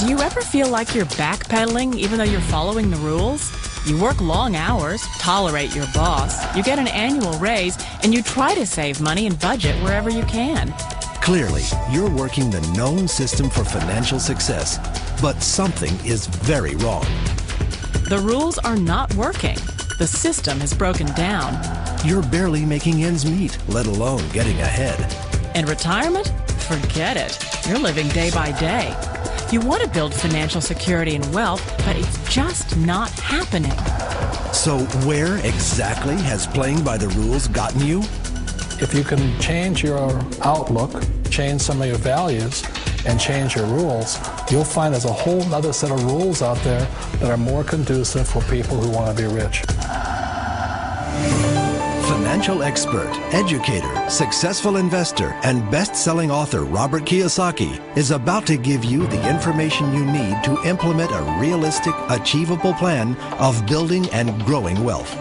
Do you ever feel like you're backpedaling even though you're following the rules? You work long hours, tolerate your boss, you get an annual raise, and you try to save money and budget wherever you can. Clearly, you're working the known system for financial success, but something is very wrong. The rules are not working. The system has broken down. You're barely making ends meet, let alone getting ahead. And retirement? Forget it. You're living day by day. You want to build financial security and wealth, but it's just not happening. So where exactly has playing by the rules gotten you? If you can change your outlook, change some of your values, and change your rules, you'll find there's a whole other set of rules out there that are more conducive for people who want to be rich. Financial expert, educator, successful investor, and best-selling author Robert Kiyosaki is about to give you the information you need to implement a realistic, achievable plan of building and growing wealth.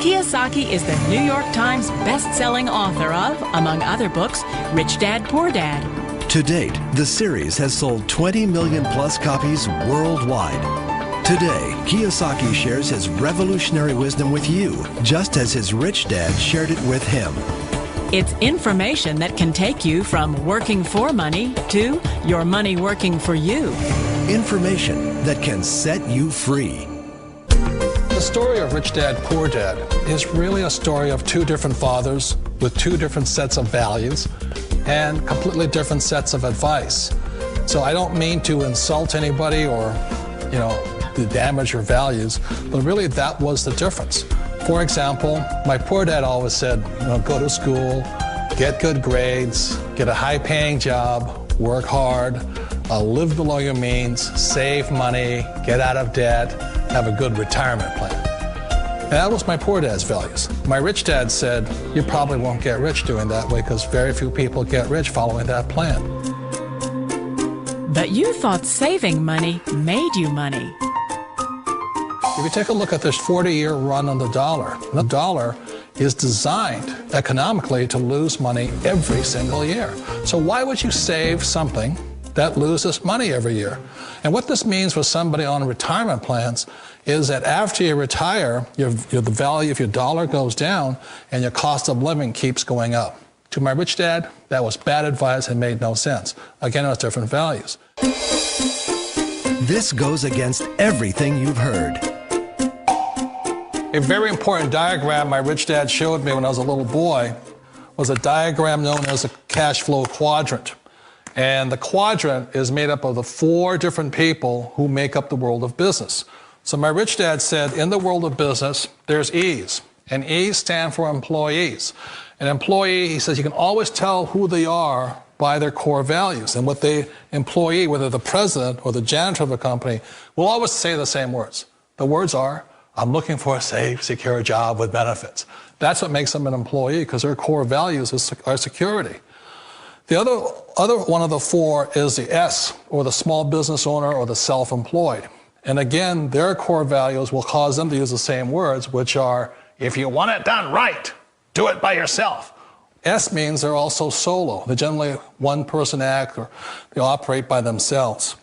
Kiyosaki is the New York Times best-selling author of, among other books, Rich Dad, Poor Dad. To date, the series has sold 20 million plus copies worldwide. Today, Kiyosaki shares his revolutionary wisdom with you, just as his rich dad shared it with him. It's information that can take you from working for money to your money working for you. Information that can set you free. The story of Rich Dad, Poor Dad is really a story of two different fathers with two different sets of values and completely different sets of advice. So I don't mean to insult anybody or, to damage your values, but really that was the difference. For example, my poor dad always said, go to school, get good grades, get a high-paying job, work hard, live below your means, save money, get out of debt, have a good retirement plan. And that was my poor dad's values. My rich dad said, you probably won't get rich doing that way because very few people get rich following that plan. But you thought saving money made you money. If you take a look at this 40-year run on the dollar is designed economically to lose money every single year. So why would you save something that loses money every year? And what this means for somebody on retirement plans is that after you retire, the value of your dollar goes down and your cost of living keeps going up. To my rich dad, that was bad advice and made no sense. Again, it was different values. This goes against everything you've heard. A very important diagram my rich dad showed me when I was a little boy was a diagram known as a cash flow quadrant. And the quadrant is made up of the four different people who make up the world of business. So my rich dad said, in the world of business, there's E's. And E's stand for employees. An employee, he says, you can always tell who they are by their core values. And what the employee, whether the president or the janitor of a company, will always say the same words. The words are, I'm looking for a safe, secure job with benefits. That's what makes them an employee, because their core values are security. The other one of the four is the S, or the small business owner or the self-employed. And again, their core values will cause them to use the same words, which are, if you want it done right, do it by yourself. S means they're also solo. They're generally one-person act, or they operate by themselves.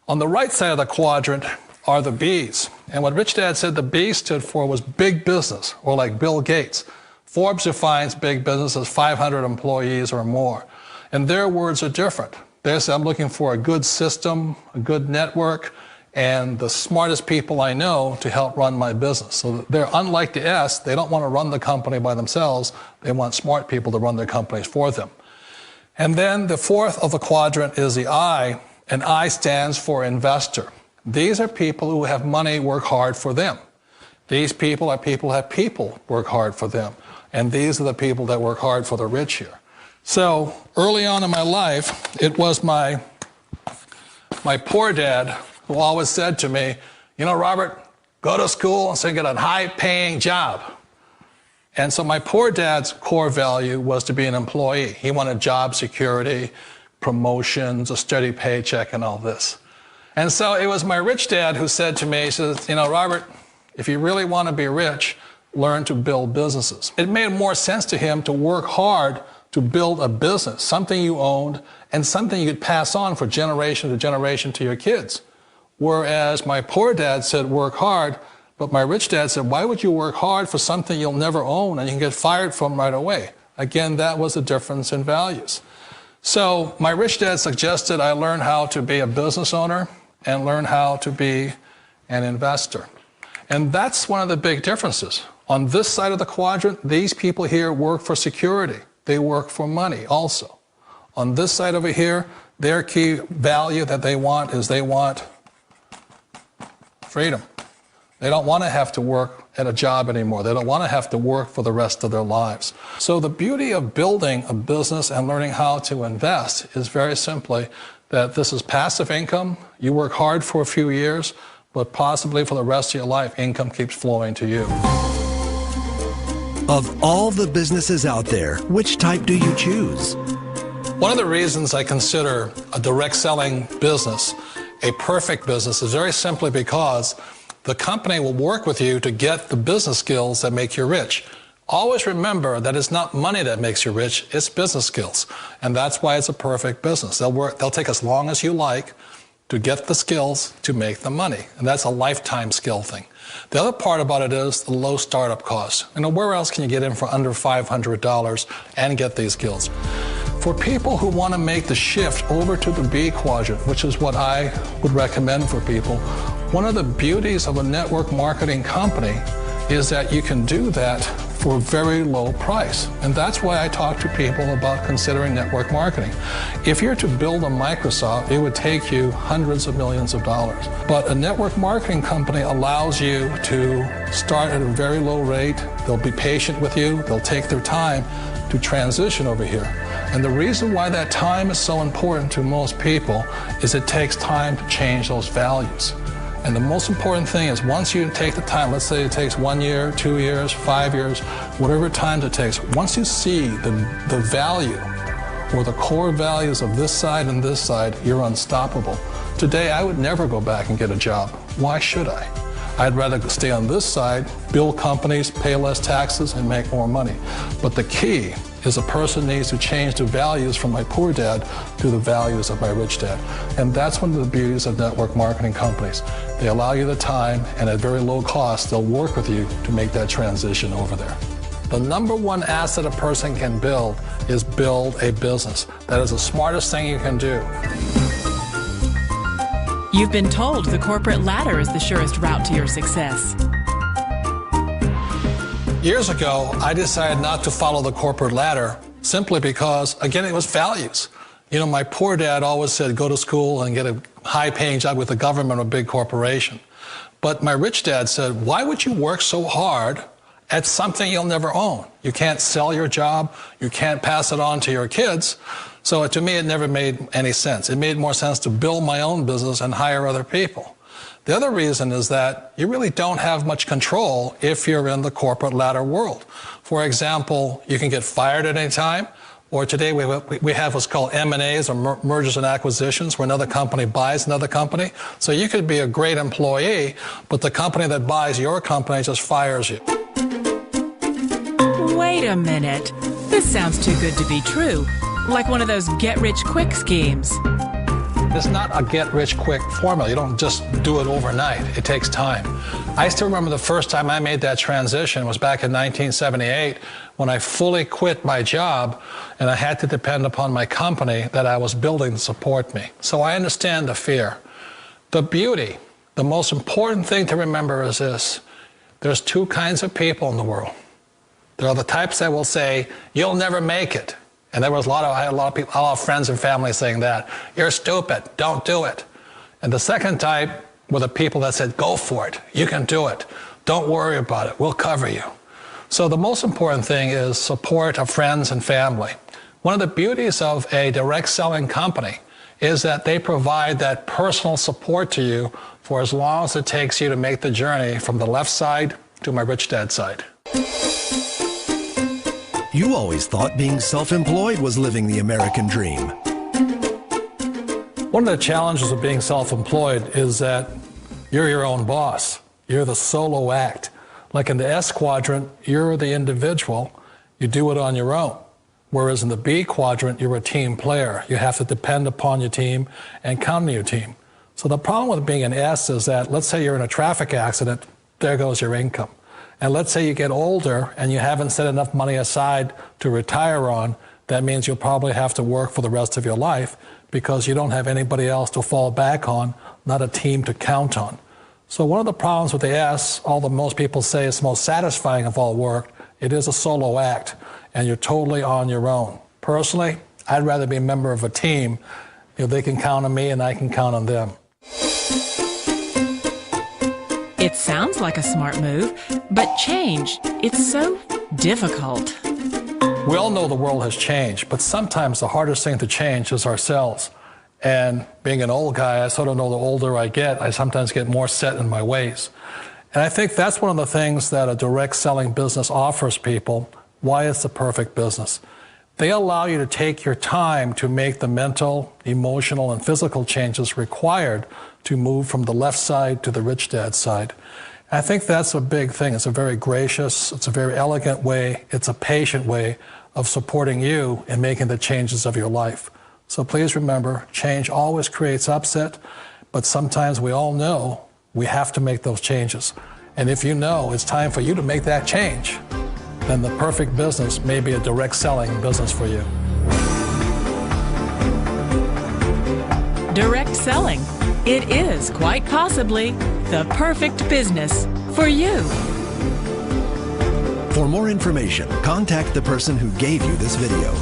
On the right side of the quadrant are the B's. And what Rich Dad said the B stood for was big business, or like Bill Gates. Forbes defines big business as 500 employees or more. And their words are different. They say, I'm looking for a good system, a good network, and the smartest people I know to help run my business. So they're unlike the S. They don't want to run the company by themselves. They want smart people to run their companies for them. And then the fourth of the quadrant is the I, and I stands for investor. These are people who have money work hard for them. These people are people who have people work hard for them. And these are the people that work hard for the rich here. So early on in my life, it was my poor dad who always said to me, Robert, go to school and so get a high-paying job. And so my poor dad's core value was to be an employee. He wanted job security, promotions, a steady paycheck, and all this. And so it was my rich dad who said to me, he says, Robert, if you really want to be rich, learn to build businesses. It made more sense to him to work hard to build a business, something you owned and something you could pass on for generation to generation to your kids. Whereas my poor dad said, work hard, but my rich dad said, why would you work hard for something you'll never own and you can get fired from right away? Again, that was the difference in values. So my rich dad suggested I learn how to be a business owner and learn how to be an investor. And that's one of the big differences. On this side of the quadrant, these people here work for security. They work for money also. On this side over here, their key value that they want is they want freedom. They don't want to have to work at a job anymore. They don't want to have to work for the rest of their lives. So the beauty of building a business and learning how to invest is very simply that this is passive income. You work hard for a few years, but possibly for the rest of your life, income keeps flowing to you. Of all the businesses out there, which type do you choose? One of the reasons I consider a direct selling business a perfect business is very simply because the company will work with you to get the business skills that make you rich. Always remember that it's not money that makes you rich, it's business skills. And that's why it's a perfect business. They'll take as long as you like to get the skills to make the money. And that's a lifetime skill thing. The other part about it is the low startup cost. Where else can you get in for under $500 and get these skills? For people who want to make the shift over to the B quadrant, which is what I would recommend for people, one of the beauties of a network marketing company is that you can do that for a very low price. And that's why I talk to people about considering network marketing. If you're to build a Microsoft, it would take you hundreds of millions of dollars. But a network marketing company allows you to start at a very low rate. They'll be patient with you. They'll take their time to transition over here. And the reason why that time is so important to most people is it takes time to change those values. And the most important thing is once you take the time, let's say it takes 1 year, 2 years, 5 years, whatever time it takes, once you see the value or the core values of this side and this side, you're unstoppable. Today, I would never go back and get a job. Why should I? I'd rather stay on this side, build companies, pay less taxes, and make more money. But the key is a person needs to change the values from my poor dad to the values of my rich dad. And that's one of the beauties of network marketing companies. They allow you the time, and at very low cost, they'll work with you to make that transition over there. The number one asset a person can build is build a business. That is the smartest thing you can do. You've been told the corporate ladder is the surest route to your success. Years ago, I decided not to follow the corporate ladder simply because, again, it was values. My poor dad always said, go to school and get a high-paying job with the government or a big corporation. But my rich dad said, why would you work so hard at something you'll never own? You can't sell your job. You can't pass it on to your kids. So to me, it never made any sense. It made more sense to build my own business and hire other people. The other reason is that you really don't have much control if you're in the corporate ladder world. For example, you can get fired at any time, or today we have what's called M&As, or mergers and acquisitions, where another company buys another company. So you could be a great employee, but the company that buys your company just fires you. Wait a minute. This sounds too good to be true. Like one of those get-rich-quick schemes. It's not a get-rich-quick formula. You don't just do it overnight. It takes time. I still remember the first time I made that transition was back in 1978 when I fully quit my job and I had to depend upon my company that I was building to support me. So I understand the fear. The beauty, the most important thing to remember is this. There's two kinds of people in the world. There are the types that will say, you'll never make it. And I had a lot of people, a lot of friends and family saying that. You're stupid, don't do it. And the second type were the people that said, go for it, you can do it. Don't worry about it, we'll cover you. So the most important thing is support of friends and family. One of the beauties of a direct selling company is that they provide that personal support to you for as long as it takes you to make the journey from the left side to my rich dad side. You always thought being self-employed was living the American dream. One of the challenges of being self-employed is that you're your own boss. You're the solo act. Like in the S quadrant, you're the individual. You do it on your own. Whereas in the B quadrant, you're a team player. You have to depend upon your team and count on your team. So the problem with being an S is that, let's say you're in a traffic accident, there goes your income. And let's say you get older and you haven't set enough money aside to retire on, that means you'll probably have to work for the rest of your life because you don't have anybody else to fall back on, not a team to count on. So one of the problems with the S, although most people say it's the most satisfying of all work, it is a solo act, and you're totally on your own. Personally, I'd rather be a member of a team. They can count on me and I can count on them. It sounds like a smart move, but change, it's so difficult. We all know the world has changed, but sometimes the hardest thing to change is ourselves. And being an old guy, I sort of know the older I get, I sometimes get more set in my ways. And I think that's one of the things that a direct selling business offers people, why it's the perfect business. They allow you to take your time to make the mental, emotional, and physical changes required to move from the left side to the rich dad side. And I think that's a big thing. It's a very gracious, it's a very elegant way, it's a patient way of supporting you in making the changes of your life. So please remember, change always creates upset, but sometimes we all know we have to make those changes. And if you know it's time for you to make that change, then the perfect business may be a direct selling business for you. Direct selling. It is quite possibly the perfect business for you. For more information, contact the person who gave you this video.